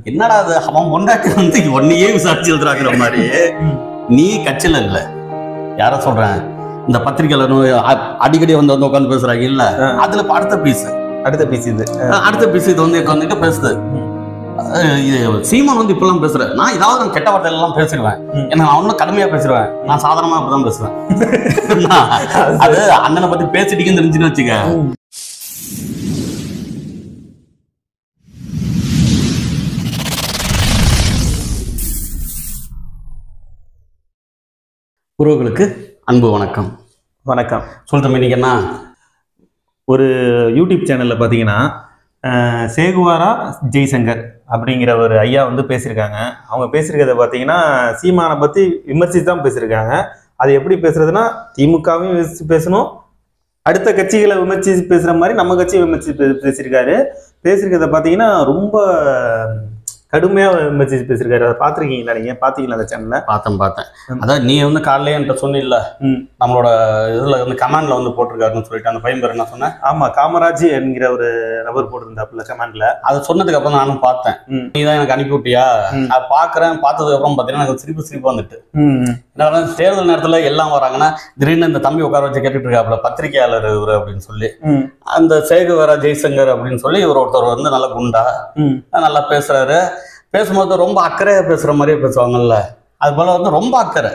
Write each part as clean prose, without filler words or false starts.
என்னடா அது அவன் பொண்டாட்டி வந்து ஒன்னையே விசாரிச்சு எழுதுறாங்கிற மாதிரி நீ கட்சியில இல்ல யார சொல்றேன் இந்த பத்திரிகையில அடிக்கடி வந்து உட்காந்து பேசுறாங்க இல்ல அதுல அடுத்த பீஸ் இது வந்து உட்காந்துட்டு பேசுது. சீமான் வந்து இப்பெல்லாம் பேசுற நான் ஏதாவது நான் கெட்ட வார்த்தையில எல்லாம் பேசிடுவேன் ஏன்னா நான் ஒன்னும் கடுமையா பேசிடுவேன் நான் சாதாரணமா அப்படிதான் பேசுவேன் அது அண்ணனை பத்தி பேசிட்டீங்கன்னு தெரிஞ்சுன்னு வச்சுக்க. உறவுகளுக்கு அன்பு வணக்கம். வணக்கம். சொல்லிட்டோம். இன்னைக்கு என்ன ஒரு யூடியூப் சேனல்ல பார்த்தீங்கன்னா சேகுவாரா ஜெய்சங்கர் அப்படிங்கிற ஒரு ஐயா வந்து பேசியிருக்காங்க. அவங்க பேசியிருக்கிறத பார்த்தீங்கன்னா சீமானை பற்றி விமர்சித்து தான் பேசியிருக்காங்க. அது எப்படி பேசுறதுன்னா திமுகவையும் விமர்சித்து பேசணும், அடுத்த கட்சிகளை விமர்சித்து பேசுகிற மாதிரி நம்ம கட்சியை விமர்சித்து பேசியிருக்கிறத பார்த்தீங்கன்னா ரொம்ப கடுமையாக விமர்சித்து பேசியிருக்காரு. அதை பார்த்துருக்கீங்களா? நீங்கள் பார்த்தீங்களா அந்த சேனலை? பார்த்தேன். அதான் நீ வந்து காலையிலே என்கிட்ட சொன்னில்ல நம்மளோட இதில் வந்து கமெண்ட்ல வந்து போட்டிருக்காருன்னு சொல்லிட்டு அந்த பையன் பேர் என்ன சொன்னேன்? ஆமாம், காமராஜ் என்கிற ஒரு நபர் போட்டிருந்தாப்புல கமெண்ட்ல. அதை சொன்னதுக்கு அப்புறம் நானும் பார்த்தேன். நீ தான் எனக்கு அனுப்பி விட்டியா? அதை பார்க்குறேன். பார்த்ததுக்கு அப்புறம் பார்த்தீங்கன்னா எனக்கு சிரிப்பு வந்துட்டு என்ன தேர்தல் நேரத்தில் எல்லாம் வராங்கன்னா திடீர்னு இந்த தம்பி உட்கார வச்சு கேட்டுட்டு இருக்காப்புல பத்திரிகையாளர் இவர் அப்படின்னு சொல்லி அந்த சேகுவாரா ஜெய்சங்கர் அப்படின்னு சொல்லி இவர் ஒருத்தர் வந்து நல்லா குண்டா நல்லா பேசுறாரு. பேசும்போது ரொம்ப அக்கறையா பேசுற மாதிரியே பேசுவாங்கல்ல, அது போல வந்து ரொம்ப அக்கறை.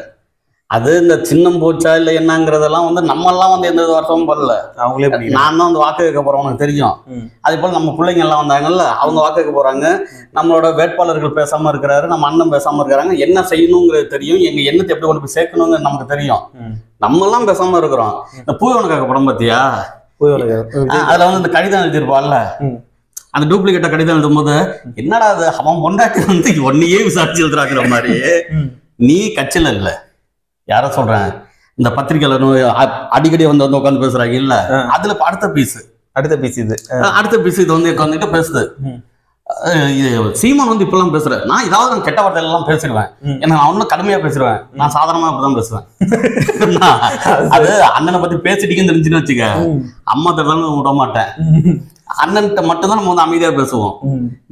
அது இந்த சின்னம் போச்சா இல்லை என்னங்கிறதெல்லாம் வந்து நம்மெல்லாம் வந்து எந்த வருஷமும் பண்ணல. அவங்களே நான் தான் வந்து வாக்கு வைக்க போறேன் உனக்கு தெரியும். அதே போல நம்ம பிள்ளைங்க எல்லாம் வந்தாங்கல்ல அவங்க வாக்கு வைக்க போறாங்க. நம்மளோட வேட்பாளர்கள் பேசாம இருக்கிறாரு, நம்ம அண்ணன் பேசாம இருக்கிறாங்க. என்ன செய்யணுங்கிறது தெரியும், எங்க எண்ணத்தை எப்படி கொண்டு போய் சேர்க்கணுங்கிறது நமக்கு தெரியும். நம்ம எல்லாம் பேசாம இருக்கிறோம். இந்த பூவனுக்காக படம் பார்த்தியா? அதுல வந்து இந்த கடிதம் எழுதியிருப்பாள்ல, அந்த டூப்ளிகேட்டை கடிதம் எழுதும்போது என்னடா அது அவன் பொண்டாட்டி வந்து ஒன்னையே விசாரிச்சு எழுதுறாங்கிற மாதிரி நீ கட்சியில இல்ல யார சொல்றேன் இந்த பத்திரிகையில அடிக்கடி வந்து உட்காந்து பேசுறாங்க இல்ல அதுல அடுத்த பீஸ் இது வந்து உட்காந்துட்டு பேசுது. சீமான் வந்து இப்பெல்லாம் பேசுற நான் ஏதாவது நான் கெட்ட வார்த்தையில எல்லாம் பேசிடுவேன் ஏன்னா நான் ஒன்னும் கடுமையா பேசிடுவேன் நான் சாதாரணமா அப்படிதான் பேசுவேன். அது அண்ணனை பத்தி பேசிட்டீங்கன்னு தெரிஞ்சுன்னு வச்சுக்க அம்மா தரதான் விட மாட்டேன். அண்ணன்கிட்ட மட்டும் தான் நம்ம வந்து அமைதியா பேசுவோம்.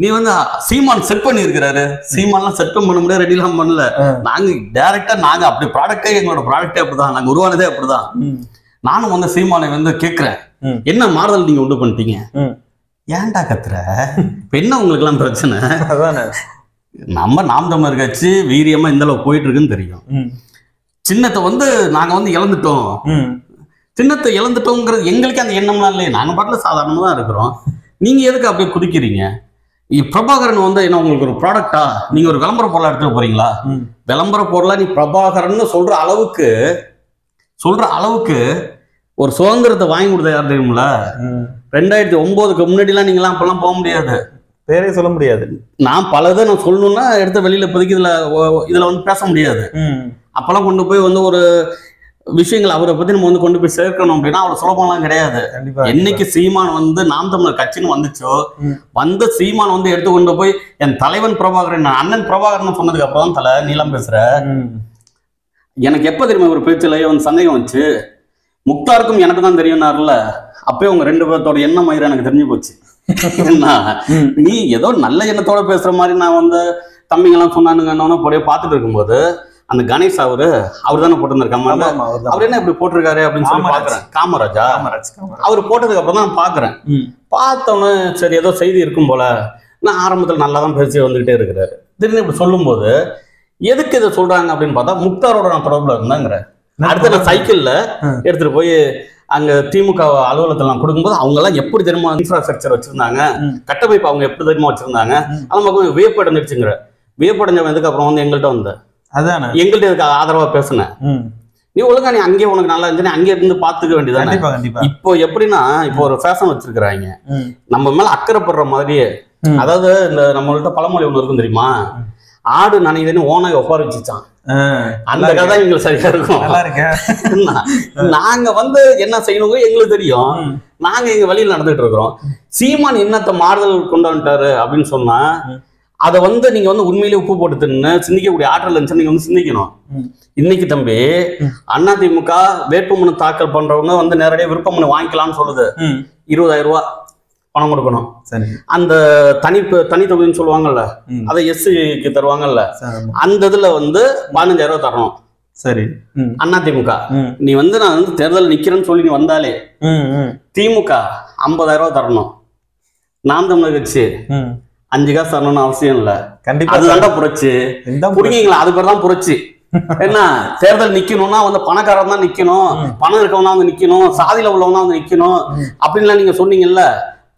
நீ வந்து சீமான் செட் பண்ணி இருக்கிறாரு, சீமான்லாம் செட் பண்ண முடியாது, ரெடி எல்லாம் பண்ணல. நாங்க டைரக்டா நாங்க அப்படி ப்ராடக்டே எங்களோட ப்ராடக்டே அப்படிதான், நாங்க உருவானதே அப்படிதான். நானும் வந்து சீமானை வந்து கேட்கிறேன் என்ன மாறுதல் நீங்க உண்டு பண்ணிட்டீங்க? ஏன்டா கத்துற? இப்ப என்ன உங்களுக்கு எல்லாம் பிரச்சனை? நம்ம நாம் தமிழர் கட்சி வீரியமா இந்த அளவு போயிட்டு இருக்குன்னு தெரியும். சின்னத்தை வந்து நாங்க வந்து இழந்துட்டோம், சின்னத்தை இழந்துட்டோங்கிறது எங்களுக்கே அந்த எண்ணம்லாம் இல்லையே. நாங்க பாட்டுல சாதாரணமா தான் இருக்கிறோம். நீங்க எதுக்கு அப்படியே குதிக்கிறீங்க? பிரபாகரன் வந்து என்ன உங்களுக்கு ஒரு ப்ராடக்டா? நீங்க ஒரு விளம்பர பொருளா எடுத்துட்டு போறீங்களா? விளம்பர பொருளா நீ பிரபாகரன் சொல்ற அளவுக்கு ஒரு சுதந்திரத்தை வாங்கி கொடுத்த யார் தெரியுமில? 2009க்கு முன்னாடிலாம் நீங்களாம் அப்பெல்லாம் போக முடியாது, பேரே சொல்ல முடியாது. நான் பலதை நான் சொல்லணும்னா எடுத்த வெளியில இப்போதைக்கு இதுல வந்து பேச முடியாது. அப்பெல்லாம் கொண்டு போய் வந்து ஒரு விஷயங்கள் அவரை பத்தி நம்ம வந்து கொண்டு போய் சேர்க்கணும் அப்படின்னா அவ்வளவு சுலபம்லாம் கிடையாது. என்னைக்கு சீமான் வந்து நாம் தமிழர் கட்சின்னு வந்துச்சோ வந்த சீமான் வந்து எடுத்து கொண்டு போய் என் தலைவன் பிரபாகரன் அண்ணன் பிரபாகரன் சொன்னதுக்கு அப்புறம் தான் தலை நீளம் பேசுற. எனக்கு எப்ப தெரியுமா ஒரு பேச்சுலயே வந்து சந்தேகம் வச்சு முக்தாருக்கும் எனக்கு தான் தெரியும்னாருல, அப்பயே உங்க ரெண்டு பேர்த்தோட எண்ணம் மயிர எனக்கு தெரிஞ்சு போச்சு. நீ ஏதோ நல்ல எண்ணத்தோட பேசுற மாதிரி நான் வந்து தம்பிங்கெல்லாம் சொன்னானுங்க போய் பார்த்துட்டு இருக்கும்போது அந்த கணேஷ் அவரு தானே போட்டிருந்திருக்காங்க, அவர் என்ன இப்படி போட்டிருக்காரு அப்படின்னு சொல்லி பாக்குறேன். காமராஜ் அவரு போட்டதுக்கு அப்புறம் தான் பாக்குறேன். பார்த்தோன்னு சரி ஏதோ செய்தி இருக்கும் போல. நான் ஆரம்பத்துல நல்லாதான் பேசி வந்துகிட்டே இருக்கிறாரு. திடீர்னு இப்படி சொல்லும் போது எதுக்கு இதை சொல்றாங்க அப்படின்னு பார்த்தா முக்தாரோட நான் தொடர்புல இருந்தாங்கிற. அடுத்த நான் சைக்கிள்ல எடுத்துட்டு போய் அங்க திமுக அலுவலகத்துல நான் கொடுக்கும்போது அவங்க எல்லாம் எப்படி தெரியுமா இன்ஃப்ராஸ்ட்ரக்சர் வச்சிருந்தாங்க, கட்டமைப்பு அவங்க எப்படி தெரியுமா வச்சிருந்தாங்க. அது வியப்படைஞ்சிருச்சுங்கிற. வியப்படைஞ்சவன் எதுக்கு அப்புறம் வந்து எங்கள்கிட்ட வந்த அதான் எங்கள்கிட்ட இதுக்கு ஆதரவா பேசுனேன். நீ ஒழுங்கா நீ அங்கேயே உனக்கு நல்லா இருந்துச்சு அங்கே இருந்து பாத்துக்க வேண்டியது. இப்போ எப்படின்னா இப்போ ஒரு ஃபேஷன் வச்சிருக்கிறாங்க நம்ம மேல அக்கறைப்படுற மாதிரியே. அதாவது இந்த நம்மள்ட்ட பழமொழி ஒண்ணு இருக்கும் தெரியுமா, ஆடு நனையுதுன்னு ஓனாய் ஒப்பார வச்சுச்சான். அந்த கதை எங்களுக்கு சரியா இருக்கும். நாங்க வந்து என்ன செய்யணுங்க எங்களுக்கு தெரியும், நாங்க எங்க வழியில் நடந்துட்டு இருக்கிறோம். சீமான் என்னத்தை மாறுதல் கொண்டு வந்துட்டாரு அப்படின்னு சொன்னா அதை வந்து நீங்க வந்து உண்மையிலேயே உப்பு போட்டு தின்னு சிந்திக்கக்கூடிய ஆற்றல் இருந்துச்சு நீங்க வந்து சிந்திக்கணும். இன்னைக்கு தம்பி அதிமுக வேட்புமனு தாக்கல் பண்றவங்க வந்து நேரடியாக விருப்ப மனு வாங்கிக்கலாம்னு சொல்லுது. 20,000 ரூபாய் பணம் கொடுக்கணும். சரி. அந்த தனி தொகுதின்னு சொல்லுவாங்கல்ல, அதை எஸ்சிக்கு தருவாங்கல்ல, அந்த இதுல வந்து 15,000 தரணும். சரி. அதிமுக நீ வந்து நான் வந்து தேர்தல் நிக்கிறேன்னு சொல்லி நீ வந்தாலே திமுக 50,000 தரணும். நாம் தமிழர் கட்சி 5 காசு தரணும்னு அவசியம் இல்ல. கண்டிப்பா அதுதான்டா புரட்சி. புரியுங்களா? அது பேர் தான் புரட்சி. என்ன தேர்தல் நிக்கணும்னா வந்து பணக்காரன் தான் நிக்கணும், பணம் இருக்கவன் தான் வந்து நிக்கணும், சாதியில உள்ளவன் தான் வந்து நிக்கணும் அப்படின்லாம் நீங்க சொன்னீங்கல்ல.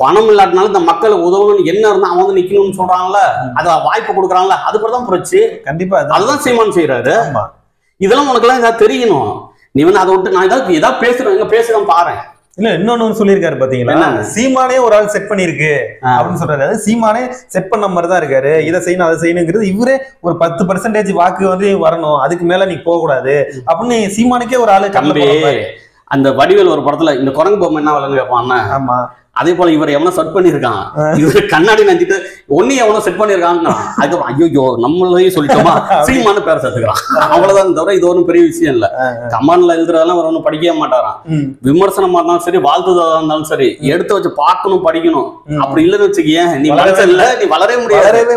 பணம் இல்லாட்டினாலும் இந்த மக்களுக்கு உதவணும்னு என்ன இருந்தா அவன் வந்து நிக்கணும்னு சொல்றாங்கல்ல, அத வாய்ப்பு கொடுக்குறாங்கல்ல, அது பேர் தான் புரட்சி. கண்டிப்பா அதுதான் சீமான் செய்யறாரு. இதெல்லாம் உனக்கு எல்லாம் ஏதாவது தெரியணும். நீ வந்து அதை விட்டு நான் ஏதாவது பேசுறேன், எங்க பேசுறேன் பாரு. இல்ல இன்னொன்னு சொல்லியிருக்காரு பாத்தீங்களா, சீமானே ஒரு ஆள் செட் பண்ணிருக்கு அப்படின்னு சொல்றாரு. அதாவது சீமானே செட் பண்ண மாதிரி தான் இருக்காரு. இதை செய்யணும் அதை செய்யணுங்கிறது இவரே ஒரு 10% வாக்கு வந்து வரணும், அதுக்கு மேல நீ போக கூடாது அப்படின்னு சீமானுக்கே ஒரு ஆளு கம்பி. அந்த வடிவேல் ஒரு படத்துல இந்த குரங்கு பொம்மை என்ன வளர்ந்து கேட்பான். ஆமா. அதே போல இவர் எவனோ செட் பண்ணிருக்கான், இவரு கண்ணாடி நினைச்சிட்டு ஒன்னையும் எவனோ செட் பண்ணிருக்காங்க. அது ஐயோ நம்மளையும் சொல்லிட்டோமா சீமான பேரை சேர்த்துக்கிறான். அவ்வளவுதான் தவிர இது ஒன்றும் பெரிய விஷயம் இல்ல. கமெண்ட்ல எழுதுறதெல்லாம் அவர் ஒன்றும் படிக்கவே மாட்டாராம். விமர்சனமா இருந்தாலும் சரி, வாழ்த்துதா இருந்தாலும் சரி, எடுத்து வச்சு பார்க்கணும், படிக்கணும். அப்படி இல்லைன்னு வச்சுக்கேன் நீ வளர இல்ல, நீ வளரவே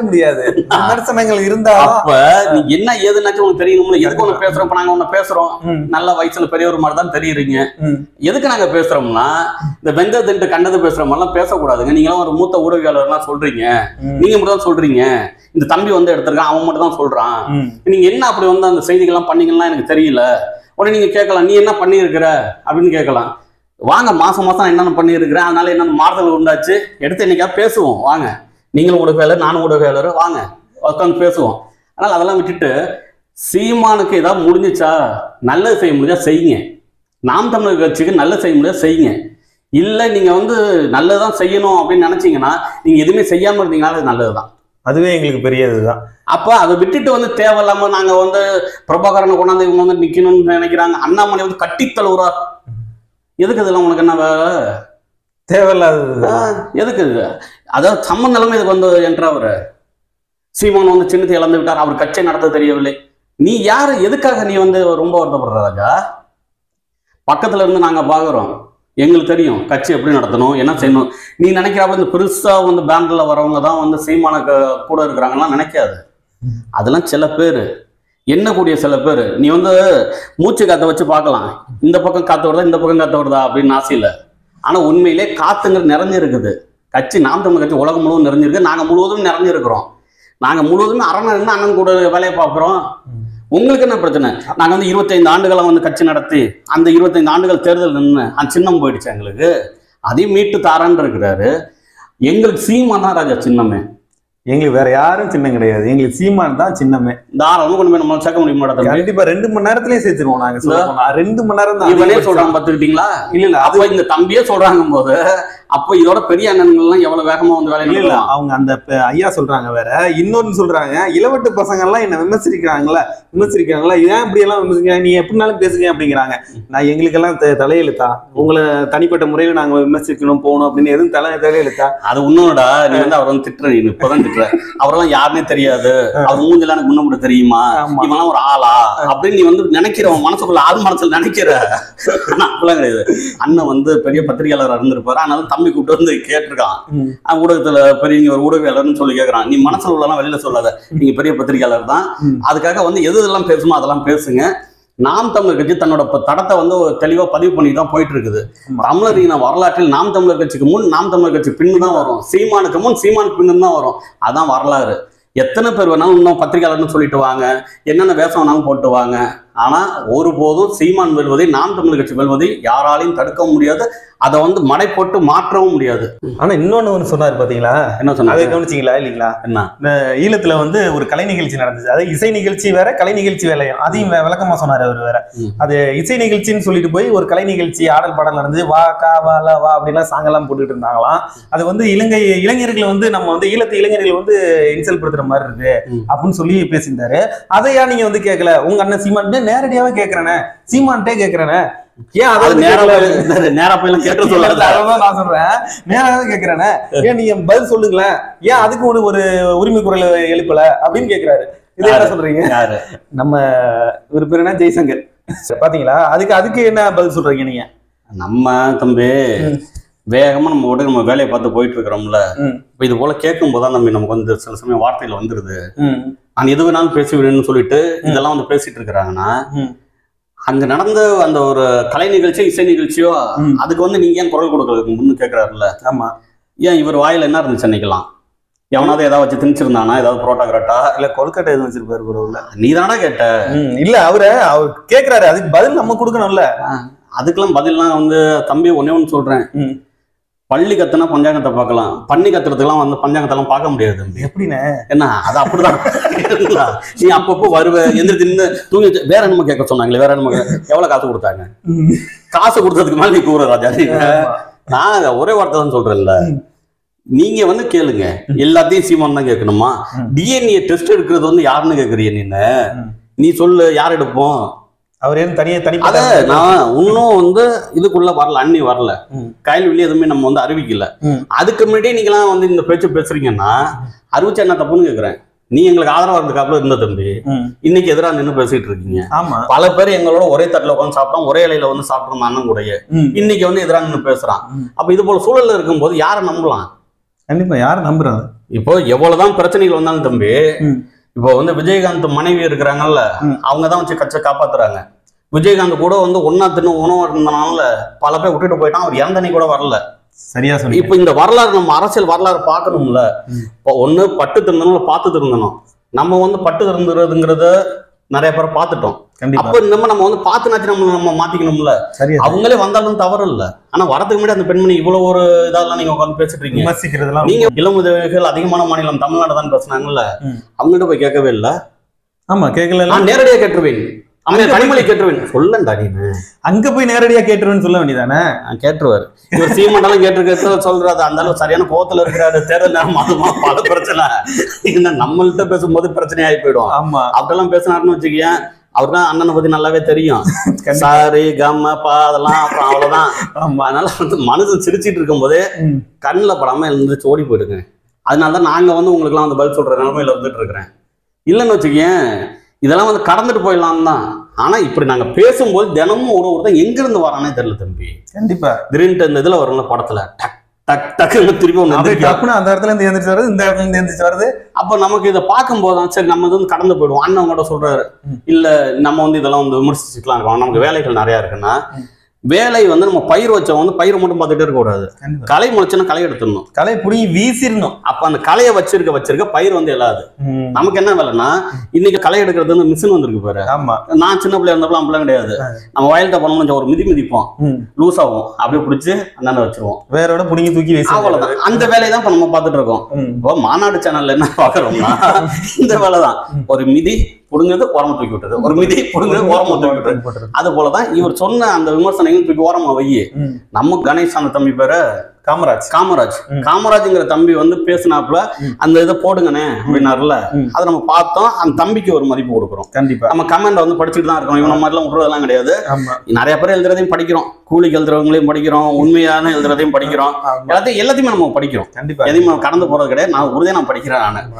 முடியாது. விமர்சனங்கள் இருந்தா அப்ப நீ என்ன ஏதுன்னாச்சும் உனக்கு தெரியணும்ல. எதுக்கு ஒண்ணு பேசுறோம்? இப்ப நாங்க ஒண்ணு பேசுறோம், நல்ல வயசுல பெரியவர் மாதிரி தான் தெரியுறீங்க. எதுக்கு நாங்க பேசுறோம்னா இந்த வெந்த திண்டு கண்டது பேசுற மாதிரிலாம் பேசக்கூடாதுங்க. நீங்க ஒரு மூத்த ஊடகவியாளர்லாம் சொல்றீங்க, நீங்க மட்டும் தான் சொல்றீங்க. இந்த தம்பி வந்து எடுத்திருக்கான், அவன் மட்டும் தான் சொல்றான். நீங்க என்ன அப்படி வந்து அந்த செய்திகள்லாம் பண்ணீங்கன்னா எனக்கு தெரியல. உடனே நீங்க கேட்கலாம், நீ என்ன பண்ணியிருக்கிற அப்படின்னு கேட்கலாம். வாங்க மாசம் என்னென்ன பண்ணியிருக்கிறேன், அதனால என்னென்ன மாறுதல் உண்டாச்சு எடுத்து என்னைக்கா பேசுவோம். வாங்க, நீங்களும் ஊடகவியாளர், நானும் ஊடகவியாளர், வாங்க உட்காந்து பேசுவோம். அதனால அதெல்லாம் விட்டுட்டு சீமானுக்கு ஏதாவது முடிஞ்சிச்சா, நல்லது செய்ய முடிஞ்சா செய்யுங்க. நாம் தமிழர் கட்சிக்கு நல்லது செய்ய முடியாது செய்யுங்க. இல்லை நீங்கள் வந்து நல்லதான் செய்யணும் அப்படின்னு நினச்சிங்கன்னா நீங்கள் எதுவுமே செய்யாமல் இருந்தீங்கன்னா அது நல்லதுதான். அதுவே எங்களுக்கு பெரியதுதான். அப்போ அதை விட்டுட்டு வந்து தேவையில்லாமல் நாங்கள் வந்து பிரபாகரனை கொண்டாந்து இவங்க வந்து நிற்கணும்னு நினைக்கிறாங்க. அண்ணாமலை வந்து கட்டித்தழுவுறா. எதுக்கு இதெல்லாம் உனக்கு என்ன வேலை? தேவையில்லாதது எதுக்கு இது? அதாவது சம்மந்த நிலைமை இதுக்கு வந்து என்றவர் சீமான் வந்து சின்னத்தை இழந்து விட்டார், அவர் கட்சியை நடத்த தெரியவில்லை. நீ யார், எதுக்காக நீ வந்து ரொம்ப வருத்தப்படுற ராஜா? பக்கத்துல இருந்து நாங்கள் பார்க்குறோம், எங்களுக்கு தெரியும் கட்சி எப்படி நடத்தணும், என்ன செய்யணும். நீ நினைக்கிறாப்ப இந்த பெருசா வந்து பேண்ட்ல வரவங்க தான் வந்து சீமான கூட இருக்கிறாங்கலாம் நினைக்காது. அதெல்லாம் சில பேர், எண்ணக்கூடிய சில பேர். நீ வந்து மூச்சு காத்த வச்சு பார்க்கலாம், இந்த பக்கம் காத்து வருதா இந்த பக்கம் காத்து வருதா அப்படின்னு ஆசையில. ஆனா உண்மையிலே காத்துங்கிற நிறைஞ்சிருக்குது. கட்சி நாம் தமிழர் கட்சி உலகம் முழுவதும் நிறைஞ்சிருக்கு, நாங்க முழுவதும் நிறைஞ்சிருக்கிறோம். நாங்க முழுவதுமே அரணா இருந்து அண்ணன் கூட வேலையை பார்க்குறோம். உங்களுக்கு என்ன பிரச்சனை? நாங்கள் வந்து 25 ஆண்டுகளை வந்து கட்சி நடத்தி அந்த 25 ஆண்டுகள் தேர்தல் நின்று அந்த சின்னம் போயிடுச்சு எங்களுக்கு, அதையும் மீட்டு தாரான்னு இருக்கிறாரு. எங்களுக்கு சீமான் தான் ராஜா சின்னமே, எங்களுக்கு வேற யாரும் சின்னம் கிடையாது, எங்களுக்கு சீமான் தான் சின்னமே. தாராளம் கொண்டு போய் நம்ம சேர்க்க முடியுமா? கண்டிப்பா 2 மணி நேரத்திலேயே சேர்த்துருவோம். நாங்க 2 மணி நேரம் தான். இவனே சொல்றாங்க பார்த்துக்கிட்டீங்களா? இல்ல அப்ப இந்த தம்பியே சொல்றாங்க போது அப்போ இதோட பெரிய அண்ணன்கள்லாம் எவ்வளவு வேகமா வந்து வேலை இல்ல. அவங்க அந்த ஐயா சொல்றாங்க வேற, இன்னொன்னு சொல்றாங்க, இளவட்டு பசங்க எல்லாம் என்ன விமர்சிக்கிறாங்களா, ஏன் இப்படி எல்லாம் விமர்சிக்கிறாங்க, நீ எப்படினாலும் பேசுங்க அப்படிங்கிறாங்க. நான் எங்களுக்கெல்லாம் தலையெழுத்தா? உங்களை தனிப்பட்ட முறையில் நாங்க விமர்சிக்கணும் போகணும் அப்படின்னு எதுவும் தலையெழுத்தா? அது உன்னோட நீ வந்து அவர் வந்து திட்டுற, நீ இப்பதான் திட்டுற. அவரெல்லாம் யாருன்னே தெரியாது, அவர் மூஞ்சில எனக்கு முன்ன மட்டும் தெரியுமா, இவெல்லாம் ஒரு ஆளா அப்படின்னு நீ வந்து நினைக்கிறவன் மனசுக்குள்ள ஆள் மனசுல நினைக்கிற. அப்படிலாம் கிடையாது. அண்ணன் வந்து பெரிய பத்திரிகையாளர் இருந்திருப்பாரு, அதனால தம்பி கூப்பிட்டு வந்து கேட்டிருக்கான். ஊடகத்துல பெரிய ஒரு ஊடகவியாளர்னு சொல்லி கேட்கறான். நீ மனசுல உள்ளலாம் வெளியில சொல்லாத, நீங்க பெரிய பத்திரிகையாளர் தான், அதுக்காக வந்து எது இதெல்லாம் பேசுமோ அதெல்லாம் பேசுங்க. நாம் தமிழர் கட்சி தன்னோட தடத்தை வந்து தெளிவா பதிவு பண்ணி தான் போயிட்டு இருக்குது. தமிழரின வரலாற்றில் நாம் தமிழர் கட்சிக்கு முன் நாம் தமிழர் கட்சி பின்னு தான் வரும், சீமானுக்கு முன் சீமானுக்கு பின்னு தான் வரும். அதான் வரலாறு. எத்தனை பேர் வேணாலும் இன்னும் பத்திரிகையாளர்னு சொல்லிட்டு வாங்க, என்னென்ன வேஷம் வேணாலும் போட்டு வாங்க. ஆனா ஒருபோதும் சீமான் வெல்வதை நாம் தமிழர் கட்சி வெல்வதை யாராலையும் தடுக்க முடியாது, அதை வந்து மடை போட்டு மாற்றவும் முடியாது. ஆனா இன்னொன்னு சொன்னாரு பாத்தீங்களா, என்ன சொன்னாரு கவனிச்சிங்களா இல்லீங்களா? என்ன இந்த ஈழத்துல வந்து ஒரு கலை நிகழ்ச்சி நடந்துச்சு, அது இசை நிகழ்ச்சி வேற கலை நிகழ்ச்சி வேலையும், அதையும் விளக்கமா சொன்னாரு அவர் வேற. அது இசை நிகழ்ச்சின்னு சொல்லிட்டு போய் ஒரு கலை நிகழ்ச்சி ஆடல் பாடல் நடந்து வா கா வா ல வா அப்படின்லாம் சாங்கெல்லாம் போட்டுட்டு இருந்தாங்களாம். அது வந்து இளைஞர்களை வந்து நம்ம வந்து ஈழத்து இளைஞர்களை வந்து இன்சல்ட் படுத்துற மாதிரி இருக்கு அப்படின்னு சொல்லி பேசியிருந்தாரு. அதையா நீங்க வந்து கேட்கல? உங்க அண்ணன் சீமான் நேரடியாவே கேட்கிறேனே, சீமான்ட்டே கேட்கிறேனே, ஏன் அதாவது நேரா போய் கேட்டு சொல்லாத? நான் சொல்றேன், நேராவே கேட்கிறேனே, ஏன் நீங்க பதில் சொல்லுங்களேன், ஏன் அதுக்கு ஒரு உரிமை குரல் எழுப்பல அப்படின்னு கேட்கிறாரு. இது என்ன சொல்றீங்க? நம்ம ஒரு பேர் என்ன, ஜெய்சங்கர் பாத்தீங்களா? அதுக்கு என்ன பதில் சொல்றீங்க நீங்க? நம்ம தம்பி வேகமா நம்ம வேலையை பார்த்து போயிட்டு இருக்கிறோம்ல. இப்ப இது போல கேட்கும் போதுதான் நமக்கு வந்து சில சமயம் வார்த்தைகள் வந்துருது. நான் எது வேணாலும் பேசுவேன்னு சொல்லிட்டு இதெல்லாம் வந்து பேசிட்டு இருக்கிறாங்கன்னா, அங்க நடந்த அந்த ஒரு கலை நிகழ்ச்சியோ இசை நிகழ்ச்சியோ அதுக்கு வந்து நீங்க ஏன் குரல் கொடுக்கறதுக்கு முன்னு கேட்கறாருல்ல. ஆமா, ஏன் இவர் வாயில என்ன இருந்துச்சு அன்னைக்கெல்லாம்? எவனாவது ஏதாவது வச்சு திணிச்சிருந்தானா? ஏதாவது புரோட்டா கராட்டா இல்ல கொல்கட்டை எதுவும் வச்சிருப்பாரு கூட? நீ தானடா கேட்ட. இல்ல அவர் கேட்கிறாரு, அதுக்கு பதில் நம்ம கொடுக்கணும்ல. அதுக்கெல்லாம் பதில்லாம் வந்து தம்பி ஒன்னே ஒன்று சொல்றேன். பள்ளி கத்துனா பஞ்சாங்கத்தை பார்க்கலாம், பண்ணி கத்துறதுக்கெல்லாம் வந்து பஞ்சாங்கத்தெல்லாம் பார்க்க முடியாது தம்பி. எப்படின்னு என்ன அது அப்படிதான். நீ அப்பப்போ வருவ எந்திரிச்சு தூங்கி வேற என்னமோ கேட்க சொன்னாங்களே, வேற என்னமோ எவ்வளவு காசு கொடுத்தாங்க? காசு கொடுத்ததுக்கு மேல நீ கூற ராஜா. நான் ஒரே வார்த்தை தான் சொல்றேன்ல, நீங்க வந்து கேளுங்க, எல்லாத்தையும் சீமான் தான் கேட்கணுமா? டிஎன்ஏ டெஸ்ட் எடுக்கிறது வந்து யாருன்னு கேக்குறீங்க? நீ சொல்லு, யார் எடுப்போம்? அவர் ஏன் தனி அத நான் இன்னும் வந்து இதுக்குள்ள வரல, அண்ணி வரல, கையில் எதுவுமே நம்ம வந்து அறிவிக்கல. அதுக்கு முன்னாடியே நீங்களாம் வந்து இந்த பேச்சு பேசுறீங்கன்னா அறிவிச்சா என்ன தப்புன்னு கேக்குறேன். நீ எங்களுக்கு ஆதரவா இருந்ததுக்காப்புல இருந்த தம்பி, இன்னைக்கு எதிராக நின்று பேசிட்டு இருக்கீங்க. பல பேர் எங்களோட ஒரே தட்டுல உட்காந்து சாப்பிட்டோம், ஒரே இலையில வந்து சாப்பிட்டோம் அண்ணன் கூடயே. இன்னைக்கு வந்து எதிராக நின்று பேசுறான். அப்ப இது போல சூழல்ல இருக்கும்போது யாரை நம்பலாம்? கண்டிப்பா யாரை நம்புறாங்க? இப்போ எவ்வளவுதான் பிரச்சனைகள் வந்தாலும் தம்பி, இப்போ வந்து விஜயகாந்த் மனைவி இருக்கிறாங்கல்ல, அவங்கதான் வச்சு கட்சியை காப்பாத்துறாங்க. விஜயகாந்த் கூட வந்து ஒன்னா தின்னு உணவு இருந்தனால பல பேர் விட்டுட்டு போயிட்டான். அவர் இறந்தனி கூட வரல. சரியா சொல்லி. இப்ப இந்த வரலாறு நம்ம அரசியல் வரலாறு பார்க்கணும்ல. இப்போ ஒண்ணு பட்டு திருந்தணும், பார்த்து திருந்தணும். நம்ம வந்து பட்டு திருந்துறதுங்கிறத நிறைய பேரை பார்த்துட்டோம். அப்ப நம்ம வந்து பார்த்துனாச்சு நம்ம மாத்திக்கணும்ல. அவங்களே வந்தாலும் தவறு இல்ல. ஆனா வரதுக்கு முன்னாடி அந்த பெண்மணி இவ்வளவு ஒரு இதெல்லாம் நீங்க உட்காந்து பேசிட்டு இருக்கீங்க. நீங்க இளம் உதவிகள் அதிகமான மாநிலம் தமிழ்நாடு தான் பேசுனாங்கல்ல, அவங்ககிட்ட போய் கேட்கவே இல்லை. ஆமா, கேட்கல. நான் நேரடியா கேட்டுருவேன், கனிமொழி கேட்டுருவேன். சொல்லண்டா நீ அங்க போய் நேரடியா கேட்டுருவேன்னு சொல்ல வேண்டியதானே? கேட்டுருவாரு. இவர் சீமாண்டாலும் கேட்டு சொல்றாரு. அந்த அளவு சரியான கோவத்துல இருக்கிறாரு. தேர்தல் நேரம் அதுமா பல பிரச்சனை. என்ன நம்மள்கிட்ட பேசும்போது பிரச்சனை ஆகி போயிடும். ஆமா, அப்படிலாம் பேசினாருன்னு வச்சுக்கேன். அவருதான் அண்ணனை பத்தி நல்லாவே தெரியும். சாரி கம்ம பா அதெல்லாம் அப்புறம் அவ்வளவுதான். அதனால வந்து மனசு சிரிச்சிட்டு இருக்கும் போதே கண்ணில் படாம எழுந்துச்சு ஓடி போயிடுங்க. அதனாலதான் நாங்க வந்து உங்களுக்கு எல்லாம் வந்து பதில் சொல்ற நிலைமையில இருந்துட்டு இருக்கிறேன். இல்லைன்னு வச்சுக்கேன், இதெல்லாம் வந்து கடந்துட்டு போயிடலாம் தான். ஆனா இப்படி நாங்க பேசும்போது தினமும் ஒருத்தன் எங்க இருந்து வரானே தெரியல தம்பி. கண்டிப்பா திடீர்னு இந்த இதுல வரும்ல படத்துல டக் டக் டக்குன்னு திருப்பி ஒண்ணு அந்த இடத்துல இருந்து எந்திரிச்சு வருது, இந்த இடத்துல இருந்து எந்திரிச்சு வருது. அப்ப நமக்கு இதை பார்க்கும் போதுதான் சரி நம்ம வந்து கடந்து போயிடுவோம். அண்ணன் கூட சொல்றாரு, இல்ல நம்ம வந்து இதெல்லாம் வந்து விமர்சிச்சுக்கலாம் இருக்கோம், நமக்கு வேலைகள் நிறைய இருக்குன்னா. வேலை வந்து நம்ம பயிர் வச்ச வந்து பயிரை மட்டும் பார்த்துட்டே இருக்க கூடாது. களை முளைச்சுன்னா களை எடுத்துடணும், களை புடிங்கி வீசிடணும். அப்ப அந்த களையை வச்சிருக்க பயிர் வந்து எல்லாது. நமக்கு என்ன வேலைன்னா இன்னைக்கு களை எடுக்கிறது வந்து மிஷின் வந்துருக்கு பாரு. ஆமா, நான் சின்ன பிள்ளையா இருந்தப்பலாம் அப்படிலாம் கிடையாது. நம்ம வயல்கிட்ட போனோம்னு ஒரு மிதிப்போம், லூஸ் ஆகும், அப்படியே பிடிச்சி அந்தாண்ட வச்சிருவோம், வேறோட புடிங்கி தூக்கி வீசி. அவ்வளவுதான். அந்த வேலையை தான் இப்ப நம்ம பார்த்துட்டு இருக்கோம். இப்போ மாநாடு சேனல்ல என்ன பாக்குறோம்னா இந்த வேலைதான். ஒரு மிதி புடுங்கிறது ஓரமா தூக்கி விட்டது, ஒரு மிதி புடுங்கிறது ஓரமா தூக்கி விட்டது. அது போலதான் இவர் சொன்ன அந்த விமர்சனங்கள் தூக்கி ஓரமா வை. நம்ம கணேஷ் அந்த தம்பி பேரு காமராஜ்ங்கிற தம்பி வந்து பேசினாப்புல அந்த இதை போடுங்கண்ணே அப்படின்னாருல, அதை நம்ம பார்த்தோம். அந்த தம்பிக்கு ஒரு மதிப்பு கொடுக்குறோம். கண்டிப்பா நம்ம கமெண்ட் வந்து படிச்சுட்டு தான் இருக்கணும். இவன மாதிரிலாம் விடுறதெல்லாம் கிடையாது. நிறைய பேர் எழுதுறதையும் படிக்கிறோம், கூலிக்கு எழுதுறவங்களையும் படிக்கிறோம், உண்மையான எழுதுறதையும் படிக்கிறோம், எல்லாத்தையுமே நம்ம படிக்கிறோம். கண்டிப்பா எதையும் கடந்து போறது கிடையாது. நான் உறுதியா நான் படிக்கிறேன். நான்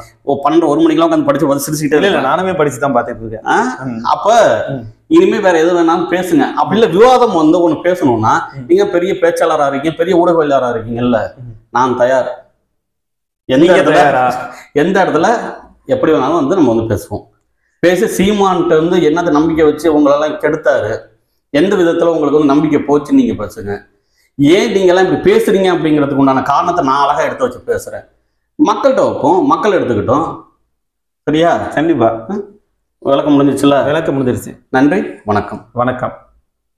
12 மணிக்கெல்லாம் உட்காந்து படிச்சு சிரிச்சுக்கிட்டே இல்லை, நானுமே படிச்சு தான் பார்த்துட்டு இருக்கேன். அப்ப இனிமே வேற எது வேணாலும் பேசுங்க. அப்படி இல்ல விவாதம் வந்து ஒண்ணு பேசணும்னா நீங்க பெரிய பேச்சாளரா இருக்கீங்க, பெரிய ஊடகவியலாளரா இருக்கீங்கல்ல, நான் தயார். எந்த இடத்துல எப்படி வேணாலும் வந்து நம்ம வந்து பேசுவோம். பேசி சீமான்ட்டு வந்து என்னத்தை நம்பிக்கை வச்சு உங்களெல்லாம் கெடுத்தாரு, எந்த விதத்துல உங்களுக்கு வந்து நம்பிக்கை போச்சு நீங்க பேசுங்க. ஏன் நீங்க எல்லாம் இப்படி பேசுறீங்க அப்படிங்கிறதுக்கு உண்டான காரணத்தை நான் அழகா எடுத்து வச்சு பேசுறேன். மக்கள்கிட்ட வைப்போம், மக்கள் எடுத்துக்கிட்டோம். சரியா? கண்டிப்பா விளக்கம் முடிஞ்சிச்சுல? விளக்கம் முடிஞ்சிருச்சு. நன்றி, வணக்கம். வணக்கம்.